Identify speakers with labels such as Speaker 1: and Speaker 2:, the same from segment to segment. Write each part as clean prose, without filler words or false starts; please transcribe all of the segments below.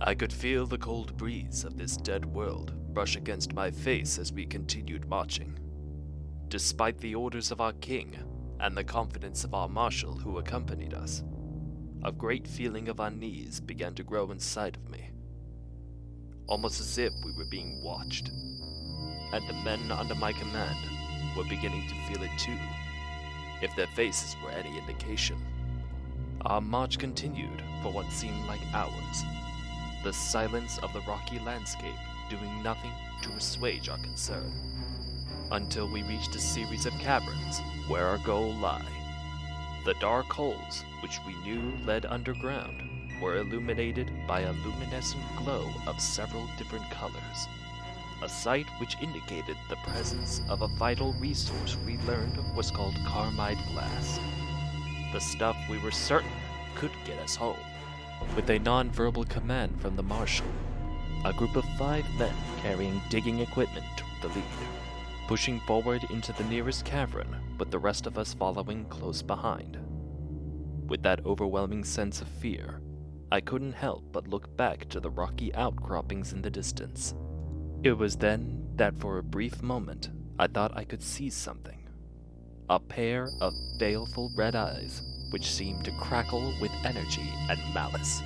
Speaker 1: I could feel the cold breeze of this dead world brush against my face as we continued marching. Despite the orders of our king and the confidence of our marshal who accompanied us, a great feeling of unease began to grow inside of me, almost as if we were being watched, and the men under my command were beginning to feel it too, if their faces were any indication. Our march continued for what seemed like hours, the silence of the rocky landscape doing nothing to assuage our concern, until we reached a series of caverns where our goal lay. The dark holes, which we knew led underground, were illuminated by a luminescent glow of several different colors, a sight which indicated the presence of a vital resource we learned was called Carmide glass, the stuff we were certain could get us home. With a non-verbal command from the marshal, a group of 5 men carrying digging equipment took the lead, pushing forward into the nearest cavern, with the rest of us following close behind. With that overwhelming sense of fear, I couldn't help but look back to the rocky outcroppings in the distance. It was then that for a brief moment, I thought I could see something. A pair of baleful red eyes, which seemed to crackle with energy and malice,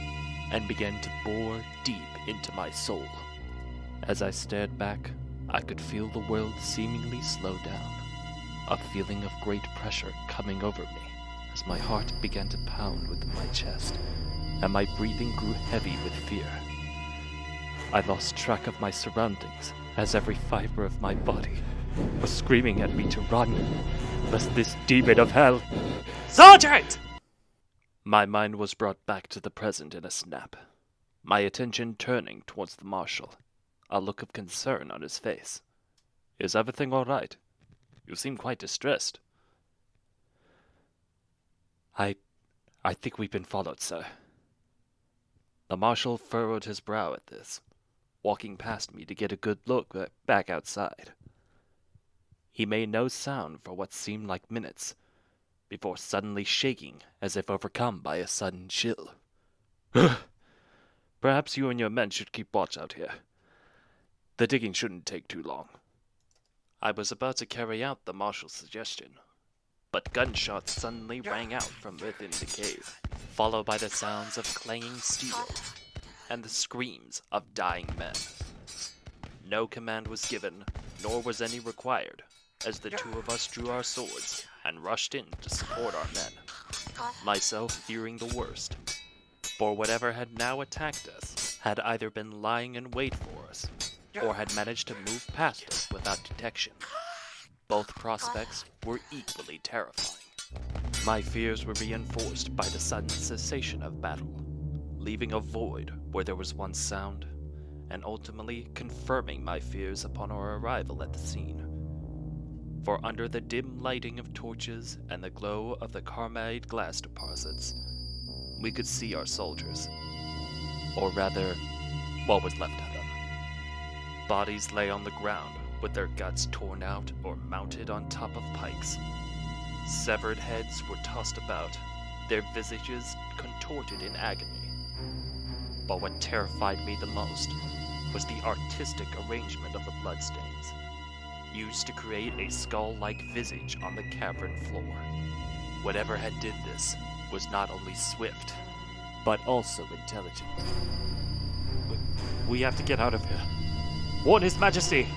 Speaker 1: and began to bore deep into my soul. As I stared back, I could feel the world seemingly slow down, a feeling of great pressure coming over me as my heart began to pound within my chest, and my breathing grew heavy with fear. I lost track of my surroundings as every fiber of my body was screaming at me to run, lest this demon of hell... Sergeant! My mind was brought back to the present in a snap, my attention turning towards the marshal, a look of concern on his face. Is everything all right? You seem quite distressed. I think we've been followed, sir. The marshal furrowed his brow at this, walking past me to get a good look back outside. He made no sound for what seemed like minutes, before suddenly shaking as if overcome by a sudden chill. Perhaps you and your men should keep watch out here. The digging shouldn't take too long. I was about to carry out the marshal's suggestion, but gunshots suddenly rang out from within the cave, followed by the sounds of clanging steel and the screams of dying men. No command was given, nor was any required, as the 2 of us drew our swords and rushed in to support our men, myself fearing the worst, for whatever had now attacked us had either been lying in wait for us, or had managed to move past us without detection. Both prospects were equally terrifying. My fears were reinforced by the sudden cessation of battle, leaving a void where there was once sound, and ultimately confirming my fears upon our arrival at the scene. For under the dim lighting of torches and the glow of the Carmide glass deposits, we could see our soldiers, or rather, what was left of them. Bodies lay on the ground, with their guts torn out or mounted on top of pikes. Severed heads were tossed about, their visages contorted in agony. But what terrified me the most was the artistic arrangement of the bloodstains, used to create a skull-like visage on the cavern floor. Whatever had did this was not only swift, but also intelligent. We have to get out of here. Warn His Majesty!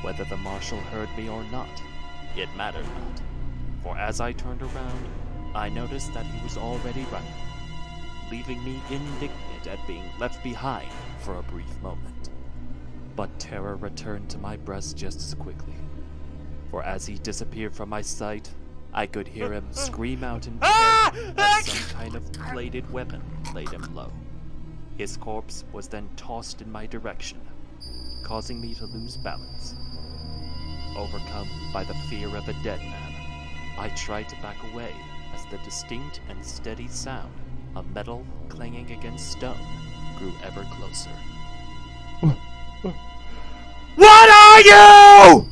Speaker 1: Whether the marshal heard me or not, it mattered not, for as I turned around, I noticed that he was already running, leaving me indignant at being left behind for a brief moment. But terror returned to my breast just as quickly, for as he disappeared from my sight, I could hear him scream out in terror as some kind of bladed weapon laid him low. His corpse was then tossed in my direction, causing me to lose balance. Overcome by the fear of a dead man, I tried to back away as the distinct and steady sound of metal clanging against stone grew ever closer. What are you?